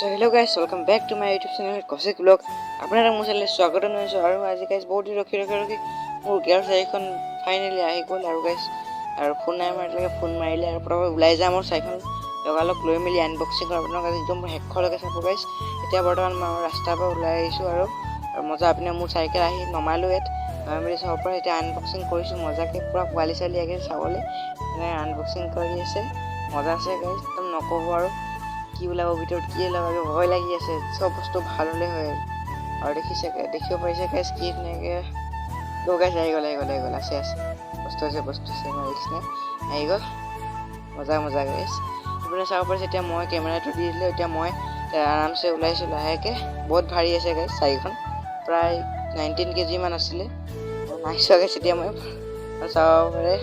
So hello guys, welcome back to my YouTube channel Kosik Vlog. আপোনালোক মোৰ চেনেললৈ স্বাগতম জনাইছো আৰু আজি গাইস বহুত দিন ৰখি মোৰ গিয়াৰ চাইখন ফাইনেলি আহি গ'ল আৰু গাইস আৰু ফোন নাই মাৰিলে ফোন মাৰিলে আৰু পৰৱৰ্তী ওলাই যাম মোৰ চাইখন লগালক লৈ মেলি আনবক্সিং কৰা আপোনালোক আজি একদম হেকখলৈকে চাব গাইস এতিয়া বৰ্তমান মই ৰাস্তাৰ পৰা ওলাই আহিছো আৰু মজা আপুনি মোৰ চাইকেল আহি নমালো ইয়াত আমি চাব পৰা এতিয়া আনবক্সিং কৰিছো মজাকে পুৰা কোৱালি চালি আগে চাবলৈ আনবক্সিং কৰি আছে মজা আছে গাইস একদম নকব আৰু কি ওলাব ভিতৰত কি ওলাব ভয় লাগি আছে সব বস্তু ভাল হলে হয় আৰু দেখিব পাৰিছে গাইস কি নেকে দো গাইস আহি গ'ল আছে বস্তু আছে মাৰিছ নে আহি গ'ল মজা গাইস আপুনি চাব পাৰিছে এতিয়া মই কেমেৰাটো দি দিলে এতিয়া মই আৰামছে ওলাইছো লাহেকে বহুত ভাৰী আছে গাইস চাইখন প্ৰায় 19 কেজি মান আছিলে নাইছো গাইস এতিয়া মই চাব পাৰে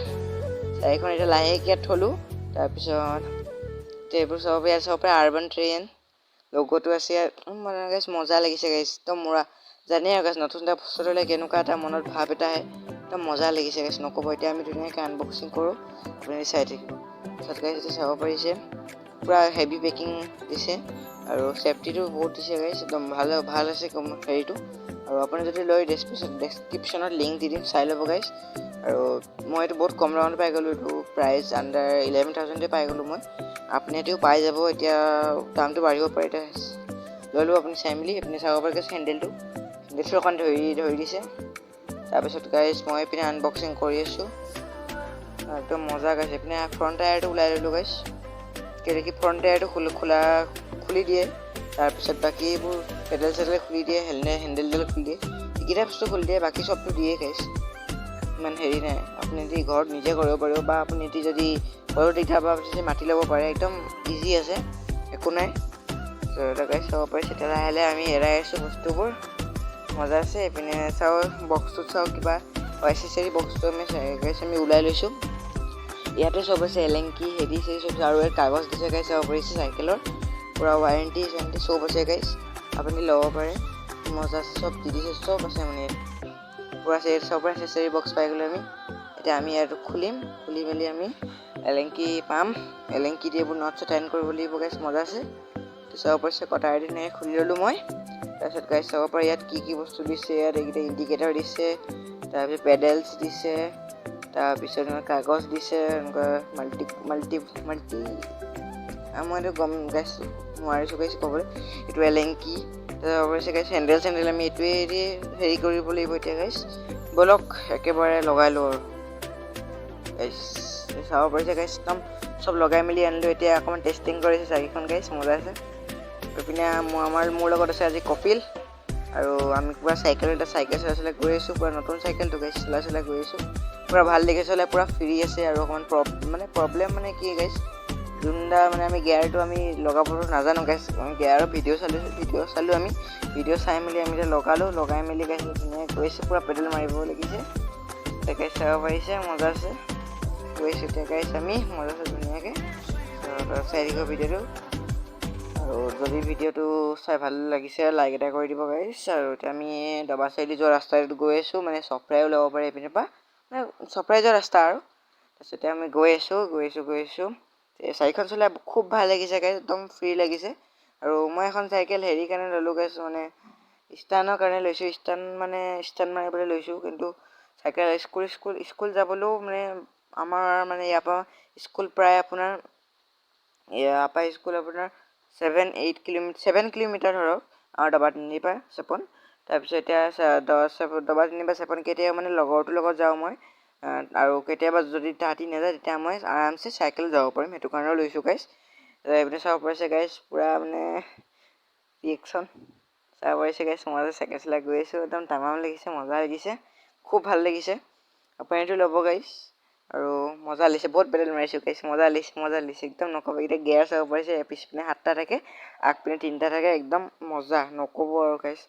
চাইখন এটা লাহেকে থলো তাৰ পিছত টেবুল সব আৰবান ট্ৰেইন লোগোটো আছে মানে গাইস মজা লাগিছে গাইস একদম মোৰা জানি গাইস নতুন এটা বস্তু ললে কেনেকুৱা এটা মনত ভাব এটা আহে একদম মজা লাগিছে গাইস নকব এতিয়া আমি ধুনীয়াকৈ আনবক্সিং কৰো আপুনি চাই থাকিব তাত গাইস চাব পাৰিছে পুৰা হেভি পেকিং দিছে আৰু সেফটিটো বহুত দিছে গাইস একদম ভাল আছে হেৰিটো আৰু আপুনি যদি লৈ ডেসক্ৰিপচনত লিংক দি দিম চাই ল'ব গাইস আৰু মই এইটো বহুত কম দামত পাই গলো এইটো প্ৰাইস আন্ডাৰ 11000 পাই গলো মই আপুনি এটিও পাই যাব এতিয়া দামটো বাঢ়িব পাৰে এটা লৈ লব আপুনি চাই মিলি আপুনি চাব পাৰে হেন্ডেলটো অকণ ধৰি দিছে তাৰপিছত গাইস মই পিনে আনবক্সিং কৰি আছো একদম মজা গাইস পিনে ফ্ৰণ্ট টায়াৰটো ওলাই ললো গাইস কেলেকি ফ্ৰণ্ট টায়াৰটো খুলি দিয়ে তাৰপিছত বাকি এইবোৰ পেডেল খুলি দিয়ে হেন্ডেলডাল খুলি দিয়ে এইকেইটা বস্তু খুলি দিয়ে বাকি সবটো দিয়ে গাইস ইমান হেৰি নাই আপুনি যদি ঘৰত নিজে কৰিব পাৰিব বা আপুনি যদি ঘৰত দিগদাৰ পাব মাতি ল'ব পাৰে একদম ইজি আছে একো নাই তো এটা গাইস চাব পাৰিছে তেতিয়া লাহে আমি এৰাই আছো বস্তুবোৰ মজা আছে এপিনে চাও বক্সটো চাও কিবা এক্সেসৰি বক্সটো আমি ওলাই লৈছো ইয়াতে সব আছে এলেংকি হেডি সব আৰু এক কাগজ দিছে গাইস চাব পাৰিছে চাইকেলৰ পুৰা ৱাৰেণ্টি সব আছে গাইস আপুনি ল'ব পাৰে মজা সব দি দিছে সব আছে মানে পুৰা সব এক্সেসৰি বক্স পাই গলো এতিয়া আমি ইয়াত খুলি মেলি আমি এলেংকি পাম এলেংকি দিয়ে নটছ টাইন কৰিব লাগিব গাইস মজা আছে তো চাব পাৰিছে কটাৰ দিনে খুলি ললো মই তাৰপিছত গাইস চাব পাৰে ইয়াত কি বস্তু দিছে ইয়াত এইকেইটা ইণ্ডিকেটৰ দিছে তাৰপিছত পেডেলছ দিছে তাৰপিছত কাগজ দিছে মাল্টি মইতো গম গাইস নোৱাৰিছো গাইস ক'বলৈ এইটো এলেংকি তাৰপিছত গাইস হেন্ডেল আমি এইটোৱে হেৰি কৰিব লাগিব এতিয়া গাইস বলক একেবাৰে লগাই লওঁ আৰু গাইস চাব পাৰিছে গাইস একদম সব লগাই মেলি আনিলো এতিয়া অকমান টেষ্টিং কৰিছে চাইকেলখন গাইস মজা আছে পিনে মোৰ লগত আছে আজি কপিল আৰু আমি পুৰা চাইকেল চলাই গৈ আছো পুৰা নতুন চাইকেলটো গাইস চলাই গৈ আছো পুৰা ভাল দেখে চলাই পুৰা ফ্ৰী আছে আৰু অকমান প্ৰবলেম মানে কি গাইস যোনদা মানে আমি গিয়াৰটো আমি লগাবলৈ নাজানো গাইস আমি গিয়াৰৰ ভিডিঅ' চালো আমি ভিডিঅ' চাই মেলি আমি লগাই মেলি গাইস ধুনীয়াকৈ গৈছে পুৰা পেডেল মাৰিব লাগিছে গাইস চাব পাৰিছে মজা আছে গৈছে এতিয়া গাইস আমি মজা আছে ধুনীয়াকৈ চাই দিব ভিডিঅ'টো আৰু যদি ভিডিঅ'টো চাই ভাল লাগিছে লাইক এটা কৰি দিব গাইস আৰু এতিয়া আমি দবা চাইডি যোৱা ৰাস্তাটোত গৈ আছো মানে চফ্ৰাইও ল'ব পাৰে এইপিনৰ পৰা মানে চফ্ৰাই যোৱা ৰাস্তা আৰু তাৰপিছতে আমি গৈ আছো চাইকেল চলাই খুব ভাল লাগিছে গাইস একদম ফ্ৰী লাগিছে আৰু মই এখন চাইকেল হেৰি কাৰণে ল'লো গাইস মানে ষ্টানৰ কাৰণে লৈছো ষ্টান মাৰিবলৈ লৈছো কিন্তু চাইকেল স্কুল যাবলৈও মানে আমাৰ মানে ইয়াৰ পৰা স্কুল প্ৰায় আপোনাৰ 7 কিলোমিটাৰ ধৰক আৰু দবা তিনি পৰা চেপন তাৰপিছত এতিয়া দবা তিনি পৰা চেপন কেতিয়া মানে লগৰটোৰ লগত যাওঁ মই আৰু কেতিয়াবা যদি তাহাঁতি নাযায় তেতিয়া মই আৰামছে চাইকেল যাব পাৰিম সেইটো কাৰণেও লৈছো গাইস এইপিনে চাব পাৰিছে গাইস পুৰা মানে ৰিয়েকশ্যন চাব পাৰিছে গাইস মজা চাইকেল চলাই গৈ আছো একদম তামাম লাগিছে মজা লাগিছে খুব ভাল লাগিছে আপুনিটো ল'ব গাইস আৰু মজা লাগিছে বহুত পেডেল মাৰিছো গাইস মজা লাগিছে একদম নকব এতিয়া গিয়াৰ চাব পাৰিছে পিছপিনে 7টা থাকে আগপিনে 3টা থাকে একদম মজা নকব আৰু গাইস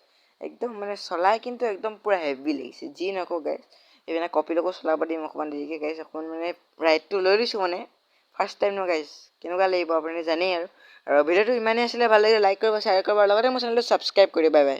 একদম মানে চলাই কিন্তু একদম পুৰা হেভি লাগিছে যি নকও গাইস এইপিনে কপিলকো চলাব দিম অকমান দেৰিকে গাইস অকমান মানে ৰাইডটো লৈ লৈছো মানে ফাৰ্ষ্ট টাইম ন গাইস কেনেকুৱা লাগিব আপুনি জানেই আৰু ভিডিঅ'টো ইমানেই আছিলে ভাল লাগিলে লাইক কৰিব শ্বেয়াৰ কৰিব আৰু লগতে মোৰ চেনেলটো ছাবস্ক্ৰাইব কৰি বাই বাই